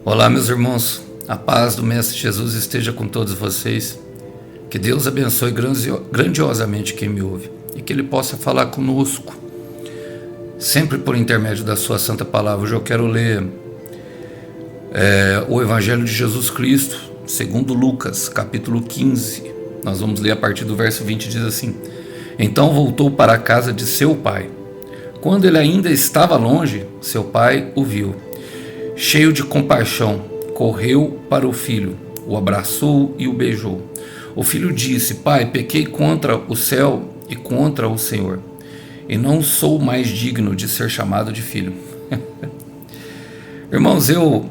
Olá, meus irmãos, a paz do Mestre Jesus esteja com todos vocês, que Deus abençoe grandiosamente quem me ouve e que Ele possa falar conosco, sempre por intermédio da sua santa palavra. Hoje eu quero ler o Evangelho de Jesus Cristo, segundo Lucas, capítulo 15, nós vamos ler a partir do verso 20, diz assim: Então voltou para a casa de seu pai. Quando ele ainda estava longe, seu pai o viu. Cheio de compaixão, correu para o filho, o abraçou e o beijou. O filho disse: Pai, pequei contra o céu e contra o Senhor, e não sou mais digno de ser chamado de filho. Irmãos, eu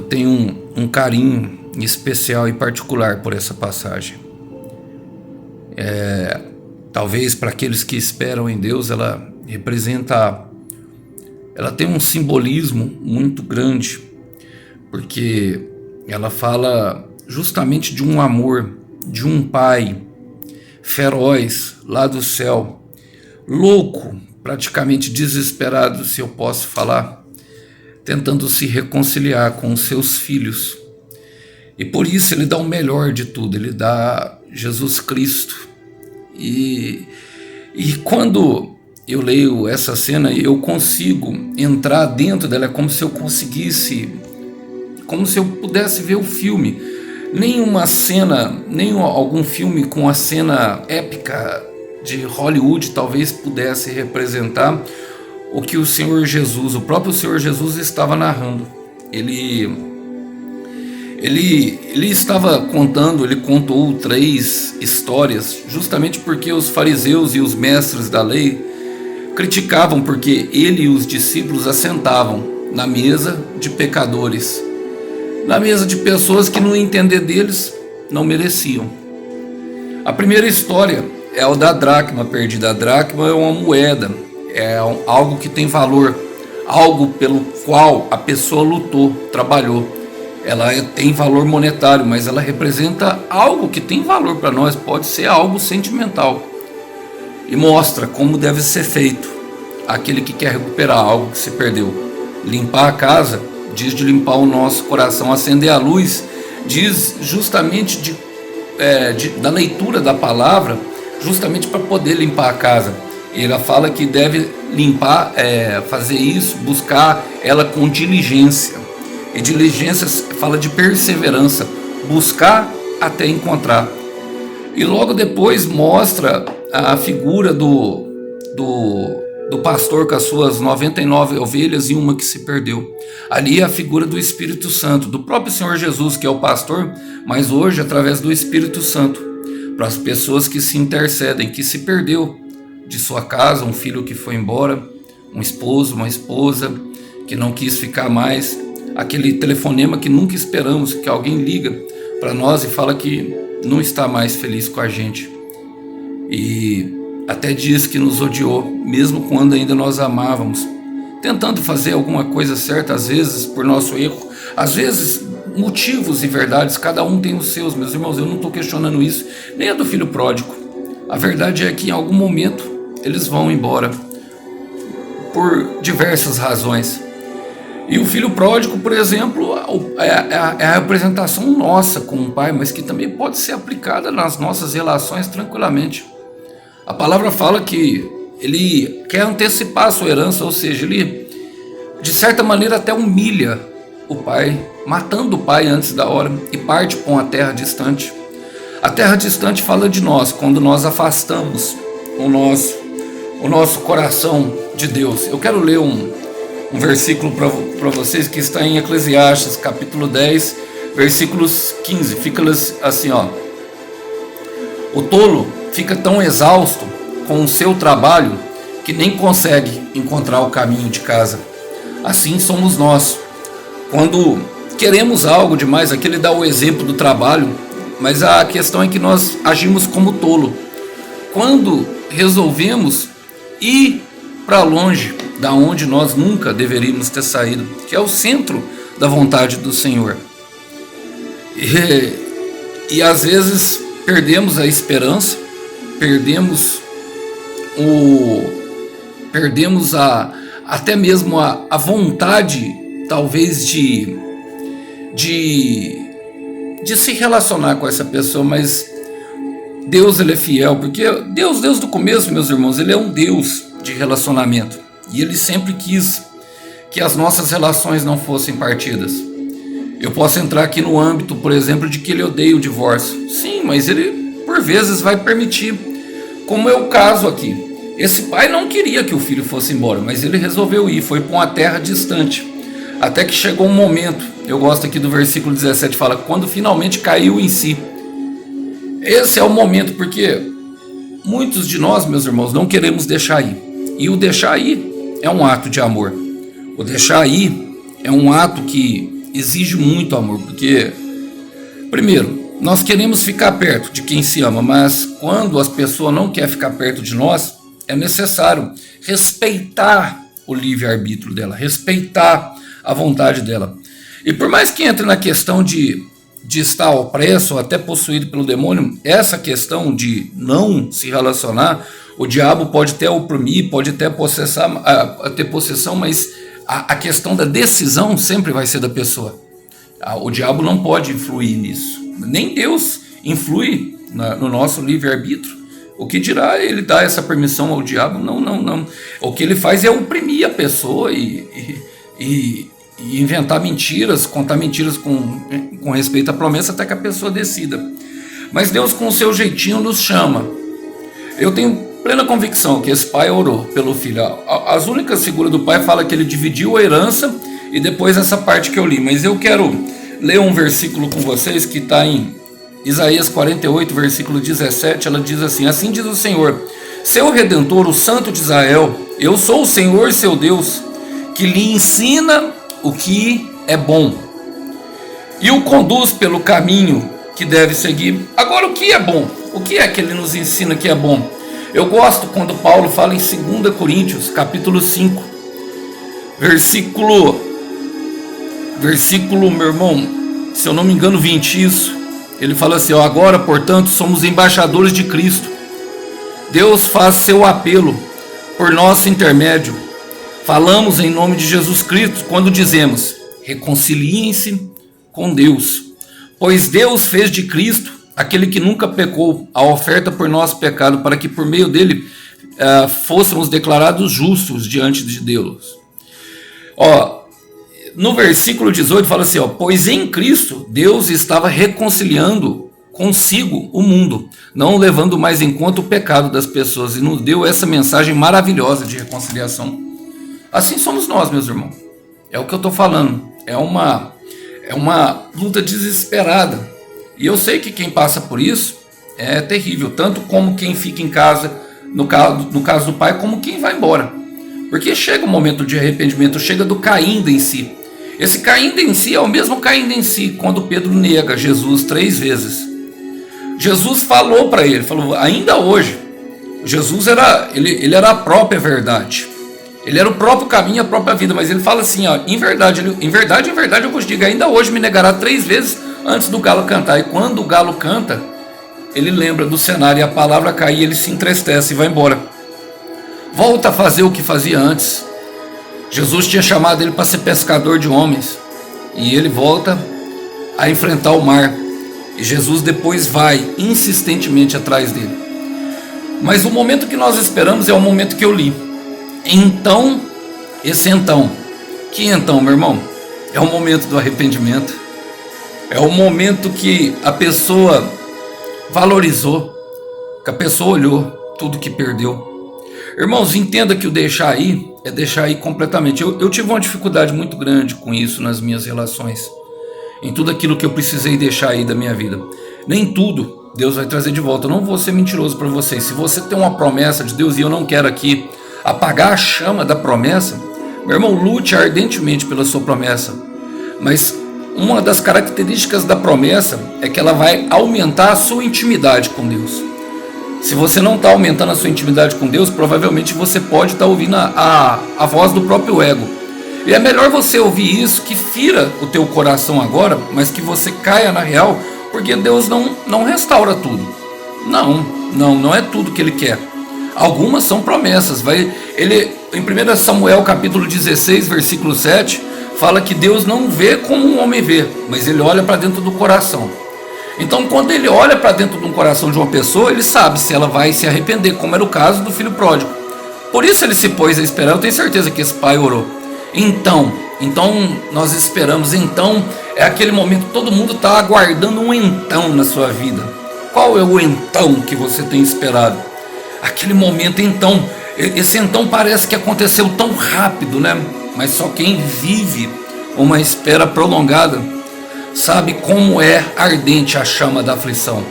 tenho um carinho especial e particular por essa passagem. Talvez para aqueles que esperam em Deus, ela tem um simbolismo muito grande, porque ela fala justamente de um amor, de um pai feroz lá do céu, louco, praticamente desesperado, se eu posso falar, tentando se reconciliar com os seus filhos. E por isso ele dá o melhor de tudo, ele dá Jesus Cristo. E quando eu leio essa cena, eu consigo entrar dentro dela, é como se eu conseguisse, como se eu pudesse ver o filme. Nenhuma cena, nem algum filme com a cena épica de Hollywood talvez pudesse representar o que o Senhor Jesus, o próprio Senhor Jesus estava narrando. Ele estava contando, ele contou 3 histórias, justamente porque os fariseus e os mestres da lei criticavam porque ele e os discípulos assentavam na mesa de pecadores, na mesa de pessoas que, no entender deles, não mereciam. A primeira história é o da dracma perdida. A dracma é uma moeda, é algo que tem valor, algo pelo qual a pessoa lutou, trabalhou. Ela tem valor monetário, mas ela representa algo que tem valor para nós, pode ser algo sentimental. E mostra como deve ser feito aquele que quer recuperar algo que se perdeu. Limpar a casa diz de limpar o nosso coração. Acender a luz diz justamente da leitura da palavra, justamente para poder limpar a casa. E ela fala que deve limpar, fazer isso, buscar ela com diligência. E diligência fala de perseverança, buscar até encontrar. E logo depois mostra a figura do pastor com as suas 99 ovelhas e uma que se perdeu. Ali é a figura do Espírito Santo, do próprio Senhor Jesus, que é o pastor, mas hoje através do Espírito Santo, para as pessoas que se intercedem, que se perdeu de sua casa, um filho que foi embora, um esposo, uma esposa que não quis ficar mais, aquele telefonema que nunca esperamos, que alguém liga para nós e fala que não está mais feliz com a gente. E até diz que nos odiou, mesmo quando ainda nós amávamos, tentando fazer alguma coisa certa, às vezes por nosso erro, às vezes motivos e verdades, cada um tem os seus, meus irmãos. Eu não estou questionando isso, nem é do filho pródigo. A verdade é que em algum momento eles vão embora, por diversas razões. E o filho pródigo, por exemplo, é a representação nossa com o pai, mas que também pode ser aplicada nas nossas relações tranquilamente. A palavra fala que ele quer antecipar a sua herança, ou seja, ele de certa maneira até humilha o pai, matando o pai antes da hora, e parte para uma terra distante. A terra distante fala de nós, quando nós afastamos o nosso coração de Deus. Eu quero ler um versículo para vocês que está em Eclesiastes, capítulo 10, versículos 15. Fica assim, ó: O tolo fica tão exausto com o seu trabalho que nem consegue encontrar o caminho de casa. Assim somos nós. Quando queremos algo demais, aqui ele dá o exemplo do trabalho, mas a questão é que nós agimos como tolo. Quando resolvemos ir para longe da onde nós nunca deveríamos ter saído, que é o centro da vontade do Senhor. E às vezes perdemos a esperança, perdemos até mesmo a vontade, talvez, de de se relacionar com essa pessoa, mas Deus, ele é fiel, porque Deus do começo, meus irmãos, ele é um Deus de relacionamento, e ele sempre quis que as nossas relações não fossem partidas. Eu posso entrar aqui no âmbito, por exemplo, de que ele odeia o divórcio, sim, mas ele por vezes vai permitir, como é o caso aqui. Esse pai não queria que o filho fosse embora, mas ele resolveu ir, foi para uma terra distante, até que chegou um momento. Eu gosto aqui do versículo 17, fala, quando finalmente caiu em si. Esse é o momento, porque muitos de nós, meus irmãos, não queremos deixar ir. E o deixar ir é um ato de amor. O deixar ir é um ato que exige muito amor, porque, primeiro, nós queremos ficar perto de quem se ama, mas quando as pessoas não querem ficar perto de nós, é necessário respeitar o livre-arbítrio dela, respeitar a vontade dela. E por mais que entre na questão de estar opresso ou até possuído pelo demônio, essa questão de não se relacionar, o diabo pode até oprimir, pode até ter possessão, mas a questão da decisão sempre vai ser da pessoa. O diabo não pode influir nisso, nem Deus influi no nosso livre-arbítrio. O que dirá ele dar essa permissão ao diabo? Não. O que ele faz é oprimir a pessoa e inventar mentiras, contar mentiras com respeito à promessa até que a pessoa decida. Mas Deus, com o seu jeitinho, nos chama. Eu tenho plena convicção que esse pai orou pelo filho. As únicas figuras do pai falam que ele dividiu a herança e depois essa parte que eu li. Mas eu quero ler um versículo com vocês que está em Isaías 48, versículo 17. Ela diz assim: assim diz o Senhor, seu Redentor, o Santo de Israel, eu sou o Senhor seu Deus, que lhe ensina o que é bom e o conduz pelo caminho que deve seguir. Agora, o que é bom? O que é que ele nos ensina que é bom? Eu gosto quando Paulo fala em 2 Coríntios, capítulo 5, versículo, meu irmão, se eu não me engano, 20, isso. Ele fala assim, agora, portanto, somos embaixadores de Cristo. Deus faz seu apelo por nosso intermédio. Falamos em nome de Jesus Cristo quando dizemos, reconciliem-se com Deus. Pois Deus fez de Cristo, aquele que nunca pecou, a oferta por nosso pecado, para que por meio dele fôssemos declarados justos diante de Deus. No versículo 18 fala assim, pois em Cristo Deus estava reconciliando consigo o mundo, não levando mais em conta o pecado das pessoas, e nos deu essa mensagem maravilhosa de reconciliação. Assim somos nós, meus irmãos. É o que eu estou falando. É uma luta desesperada. E eu sei que quem passa por isso é terrível, tanto como quem fica em casa, no caso do pai, como quem vai embora. Porque chega o momento de arrependimento, chega do caindo em si. Esse caindo em si é o mesmo caindo em si, quando Pedro nega Jesus 3 vezes. Jesus falou para ele, falou, ainda hoje, Jesus ele era a própria verdade. Ele era o próprio caminho, a própria vida, mas ele fala assim, em verdade eu vos digo, ainda hoje me negará 3 vezes antes do galo cantar. E quando o galo canta, ele lembra do cenário e a palavra cai, ele se entristece e vai embora. Volta a fazer o que fazia antes. Jesus tinha chamado ele para ser pescador de homens, e ele volta a enfrentar o mar. E Jesus depois vai insistentemente atrás dele. Mas o momento que nós esperamos é o momento que eu li. Então, que então, meu irmão? É o momento do arrependimento. É o momento que a pessoa valorizou, que a pessoa olhou tudo que perdeu. Irmãos, entenda que o deixar ir é deixar ir completamente. Eu tive uma dificuldade muito grande com isso nas minhas relações, em tudo aquilo que eu precisei deixar ir da minha vida. Nem tudo Deus vai trazer de volta. Eu não vou ser mentiroso para vocês. Se você tem uma promessa de Deus, e eu não quero aqui apagar a chama da promessa, meu irmão, lute ardentemente pela sua promessa. Mas uma das características da promessa é que ela vai aumentar a sua intimidade com Deus. Se você não está aumentando a sua intimidade com Deus, provavelmente você pode estar ouvindo a voz do próprio ego. E é melhor você ouvir isso, que fira o teu coração agora, mas que você caia na real, porque Deus não restaura tudo. Não é tudo que Ele quer. Algumas são promessas. Em 1 Samuel capítulo 16, versículo 7, fala que Deus não vê como um homem vê, mas ele olha para dentro do coração. Então, quando ele olha para dentro de um coração de uma pessoa, ele sabe se ela vai se arrepender, como era o caso do filho pródigo. Por isso ele se pôs a esperar. Eu tenho certeza que esse pai orou. Então nós esperamos. Então é aquele momento que todo mundo está aguardando um então na sua vida. Qual é o então que você tem esperado? Aquele momento então. Esse então parece que aconteceu tão rápido, né? Mas só quem vive uma espera prolongada sabe como é ardente a chama da aflição.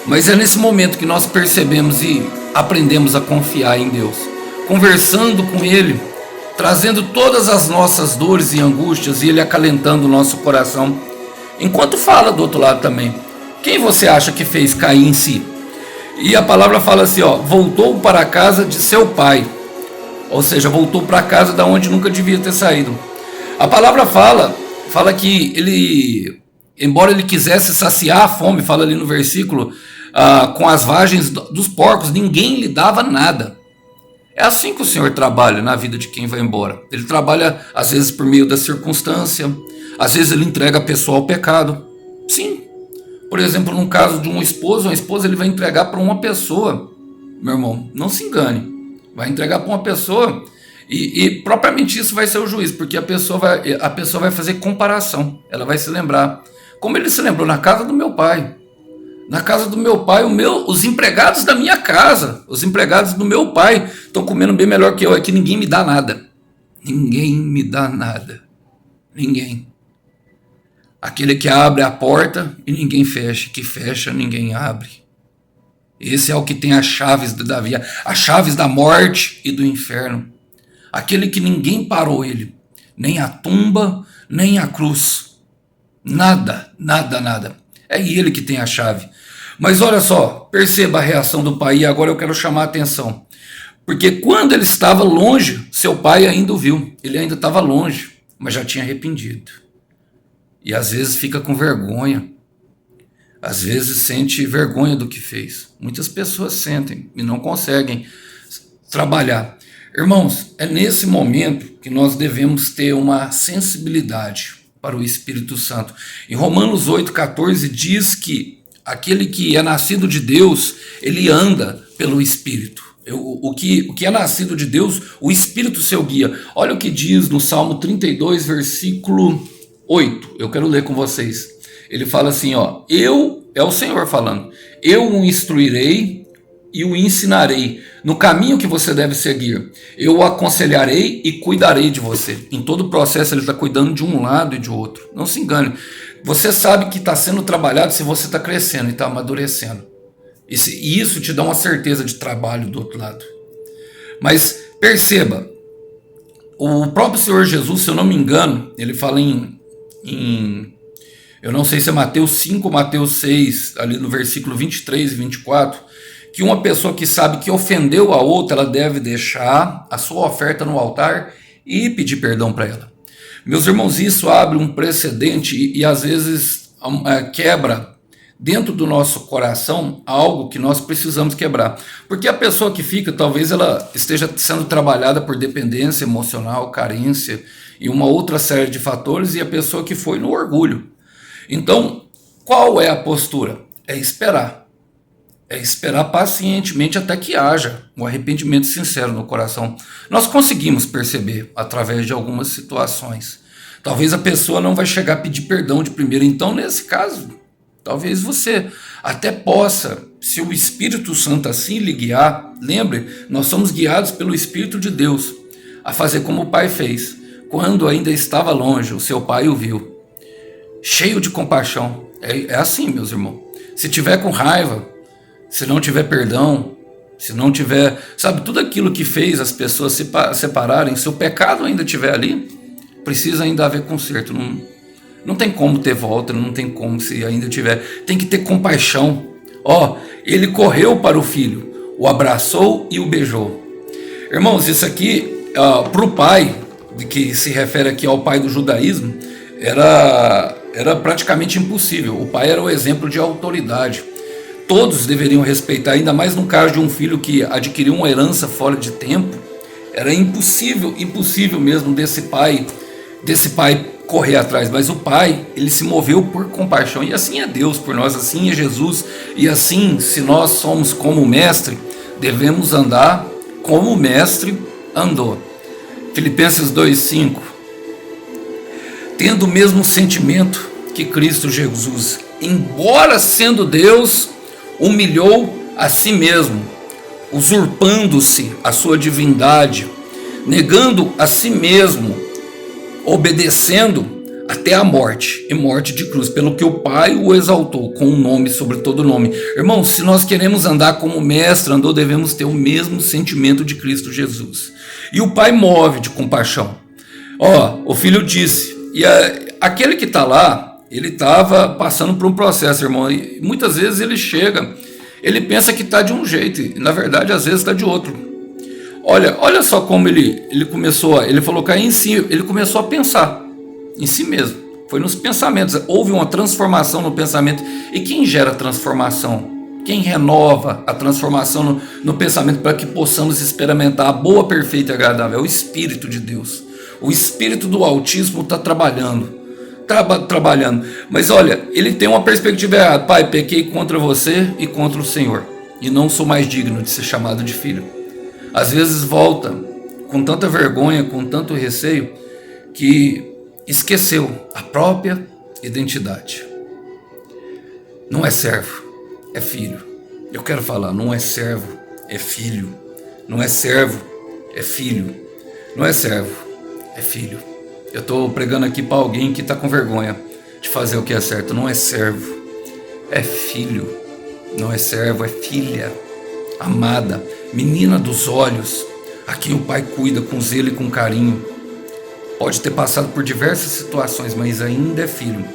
Mas é nesse momento que nós percebemos e aprendemos a confiar em Deus, conversando com Ele, trazendo todas as nossas dores e angústias e Ele acalentando o nosso coração. Enquanto fala do outro lado também, quem você acha que fez cair em si? E a palavra fala assim, voltou para a casa de seu pai, ou seja, voltou para a casa da onde nunca devia ter saído. A palavra fala que ele, embora ele quisesse saciar a fome, fala ali no versículo, com as vagens dos porcos, ninguém lhe dava nada. É assim que o Senhor trabalha na vida de quem vai embora. Ele trabalha às vezes por meio da circunstância, às vezes ele entrega a pessoa ao pecado. Sim. Por exemplo, num caso de uma esposa ele vai entregar para uma pessoa, meu irmão, não se engane, vai entregar para uma pessoa e propriamente isso vai ser o juiz, porque a pessoa vai fazer comparação, ela vai se lembrar, como ele se lembrou na casa do meu pai. Na casa do meu pai, os empregados da minha casa, os empregados do meu pai estão comendo bem melhor que eu, é que ninguém me dá nada. Ninguém me dá nada. Ninguém. Aquele que abre a porta e ninguém fecha, que fecha, ninguém abre. Esse é o que tem as chaves de Davi, as chaves da morte e do inferno. Aquele que ninguém parou ele, nem a tumba, nem a cruz. Nada, nada, nada. É ele que tem a chave. Mas olha só, perceba a reação do pai, e agora eu quero chamar a atenção. Porque quando ele estava longe, seu pai ainda o viu. Ele ainda estava longe, mas já tinha arrependido. E às vezes fica com vergonha. Às vezes sente vergonha do que fez. Muitas pessoas sentem e não conseguem trabalhar. Irmãos, é nesse momento que nós devemos ter uma sensibilidade para o Espírito Santo. Em Romanos 8,14 diz que aquele que é nascido de Deus, ele anda pelo Espírito. O que é nascido de Deus, o Espírito seu guia. Olha o que diz no Salmo 32, versículo 8. Eu quero ler com vocês. Ele fala assim, é o Senhor falando, eu o instruirei e o ensinarei no caminho que você deve seguir. Eu o aconselharei e cuidarei de você. Em todo o processo ele está cuidando de um lado e de outro. Não se engane. Você sabe que está sendo trabalhado se você está crescendo e está amadurecendo. E isso te dá uma certeza de trabalho do outro lado. Mas perceba, o próprio Senhor Jesus, se eu não me engano, ele fala eu não sei se é Mateus 5 ou Mateus 6, ali no versículo 23 e 24, que uma pessoa que sabe que ofendeu a outra, ela deve deixar a sua oferta no altar e pedir perdão para ela. Meus irmãos, isso abre um precedente e às vezes quebra dentro do nosso coração algo que nós precisamos quebrar. Porque a pessoa que fica, talvez ela esteja sendo trabalhada por dependência emocional, carência e uma outra série de fatores, e a pessoa que foi no orgulho. Então, qual é a postura? É esperar. É esperar pacientemente até que haja um arrependimento sincero no coração. Nós conseguimos perceber através de algumas situações. Talvez a pessoa não vai chegar a pedir perdão de primeiro. Então, nesse caso, talvez você até possa, se o Espírito Santo assim lhe guiar, lembre, nós somos guiados pelo Espírito de Deus a fazer como o Pai fez. Quando ainda estava longe, o seu Pai o viu, cheio de compaixão. É assim, meus irmãos. Se tiver com raiva, se não tiver perdão, se não tiver, sabe, tudo aquilo que fez as pessoas se separarem, se o pecado ainda estiver ali, precisa ainda haver conserto. Não tem como ter volta, não tem como se ainda tiver. Tem que ter compaixão. Ele correu para o filho, o abraçou e o beijou. Irmãos, isso aqui, para o pai, que se refere aqui ao pai do judaísmo, era praticamente impossível. O pai era o exemplo de autoridade. Todos deveriam respeitar, ainda mais no caso de um filho que adquiriu uma herança fora de tempo. Era impossível mesmo desse pai desse pai correr atrás, mas o pai, ele se moveu por compaixão, e assim é Deus por nós, assim é Jesus, e assim, se nós somos como o mestre, devemos andar como o mestre andou. Filipenses 2,5: tendo o mesmo sentimento que Cristo Jesus, embora sendo Deus, humilhou a si mesmo, usurpando-se a sua divindade, negando a si mesmo, obedecendo até a morte, e morte de cruz, pelo que o Pai o exaltou com um nome sobre todo nome. Irmãos, se nós queremos andar como o mestre andou, devemos ter o mesmo sentimento de Cristo Jesus. E o Pai move de compaixão. O filho disse, e aquele que está lá, ele estava passando por um processo, irmão, e muitas vezes ele chega, ele pensa que está de um jeito, e na verdade às vezes está de outro. Olha só como ele começou, ele falou que aí em si, ele começou a pensar em si mesmo, foi nos pensamentos, houve uma transformação no pensamento. E quem gera transformação? Quem renova a transformação no pensamento para que possamos experimentar a boa, perfeita e agradável? É o Espírito de Deus. O Espírito do Altíssimo está trabalhando, mas olha, ele tem uma perspectiva errada. Pai, pequei contra você e contra o Senhor, e não sou mais digno de ser chamado de filho. Às vezes volta com tanta vergonha, com tanto receio, que esqueceu a própria identidade. Não é servo, é filho. Eu quero falar, não é servo, é filho. Não é servo, é filho. Não é servo, é filho. Eu estou pregando aqui para alguém que está com vergonha de fazer o que é certo. Não é servo, é filho. Não é servo, é filha amada, menina dos olhos, a quem o pai cuida com zelo e com carinho. Pode ter passado por diversas situações, mas ainda é filho.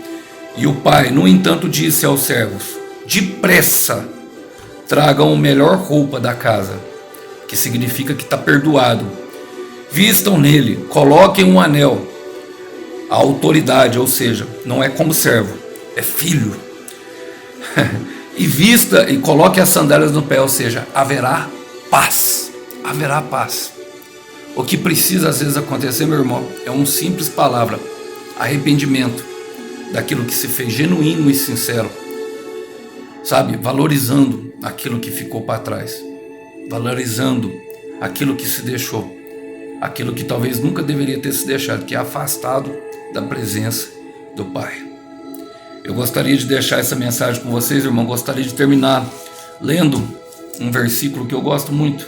E o pai, no entanto, disse aos servos: depressa, tragam a melhor roupa da casa, que significa que está perdoado. Vistam nele, coloquem um anel. A autoridade, ou seja, não é como servo, é filho. E vista e coloque as sandálias no pé, ou seja, haverá paz. Haverá paz. O que precisa às vezes acontecer, meu irmão, é uma simples palavra: arrependimento daquilo que se fez genuíno e sincero, sabe, valorizando aquilo que ficou para trás, valorizando aquilo que se deixou, aquilo que talvez nunca deveria ter se deixado, que é afastado da presença do Pai. Eu gostaria de deixar essa mensagem com vocês, irmão. Gostaria de terminar lendo um versículo que eu gosto muito.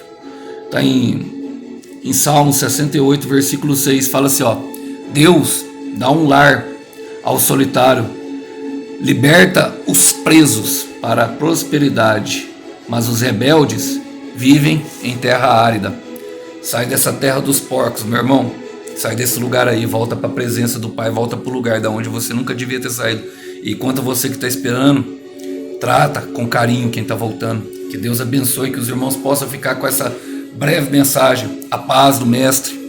Está em Salmo 68, versículo 6. Fala assim, Deus dá um lar ao solitário, liberta os presos para a prosperidade, mas os rebeldes vivem em terra árida. Sai dessa terra dos porcos, meu irmão. Sai desse lugar aí, volta para a presença do Pai, volta para o lugar da onde você nunca devia ter saído. E quanto a você que está esperando, trata com carinho quem está voltando. Que Deus abençoe, que os irmãos possam ficar com essa breve mensagem. A paz do Mestre.